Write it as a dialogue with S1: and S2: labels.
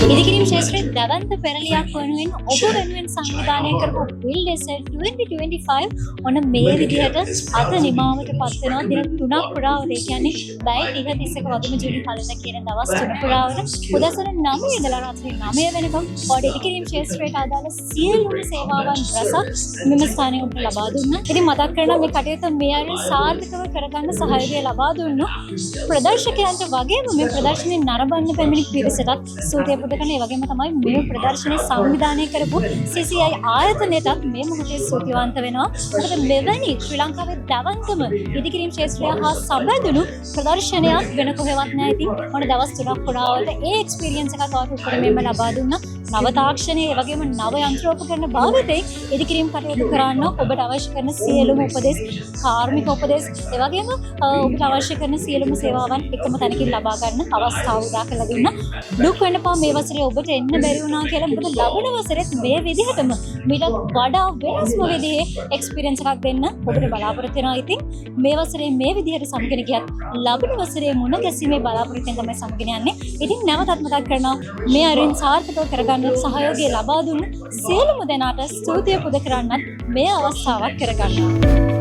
S1: ඉදිකිරීම් ශේත්‍රයේ දැවන්ත පෙරලියක් වනුවෙන් ඔබ වෙනුවෙන් සංවිධානය කරපු Build SL 2025 ඔන්න මේ විදිහට අද නිමාවට පත් වෙනවා. දින 3ක් පුරාවට, ඒ කියන්නේ බයි 30 31 වගේම ජූලි 15 කියන දවස් 3 පුරාවට උදෑසන 9 ඉඳලා රාත්‍රී 9 වෙනකම් ඔය ඉදිකිරීම් ශේත්‍රයට අදාළ සියලුම සේවාවන් රසක් මෙම ස්ථානයේ ඔබට ලබා දුන්නා. ඉතින් මතක් කරනවා මේ කටයුතු මේ අය සාර්ථකව කරගන්න සහයෝගය ලබා දුන්නු ප්‍රදර්ශකයන්ට වගේම මේ ප්‍රදර්ශනයේ නරඹන්න පැමිණි පිරිසටත් ස්තුතිය පුද කරන. ඒ වගේම තමයි මේ ප්‍රදර්ශනයේ සංවිධානය කරපු CCI ආයතනයටත් මේ මොහොතේ ස්තුතිවන්ත වෙනවා. මොකද මෙවැනි ශ්‍රී ලංකාවේ දැවන්තම ඉදිකිරීම් ක්ෂේත්‍රය හා සම්බන්ධුණු ප්‍රදර්ශනයක් වෙන කොහෙවත් නැහැ. ඉතින් මොන දවස් 3ක් පුරාවට ඒ එක්ස්පීරියන්ස් එකක් වාට උපරිමයෙන්ම ලබා දුන්නා. නව තාක්ෂණයේ ඒ වගේම නව යන්ත්‍රෝපකරණ භාවිතයෙන් ඉදිකිරීම් කටයුතු කරන්න ඔබට අවශ්‍ය කරන සියලුම උපදෙස්, කාර්මික උපදෙස්, ඒ වගේම ඔබට අවශ්‍ය කරන සියලුම සේවාවන් එකම තැනකින් ලබා ගන්න අවස්ථාව උදා කරලා දුන්නා. දුක් වෙන්නපා මේ වසරේ ඔබට එන්න බැරි වුණා කියලා. මොකද ලබන වසරෙත් මේ විදිහටම මීට වඩා වෙනස්ම විදිහේ එක්ස්පීරියන්ස් එකක් දෙන්න ඔබට බලාපොරොත්තු වෙනවා. ඉතින් මේ වසරේ මේ විදිහට සමගින ගියත් ලබන වසරේ මුණ ගැසීමේ බලාපොරොත්තුෙන් තමයි සමගින යන්නේ. ඉතින් නැවතත් මතක් කරනවා මේ අරින් සාර්ථකව කරගන්න සහයෝගය ලබා දුන්න සියලුම දෙනාට ස්තුතිය පුද කරන්නත් මේ අවස්ථාවක් කරගන්නවා.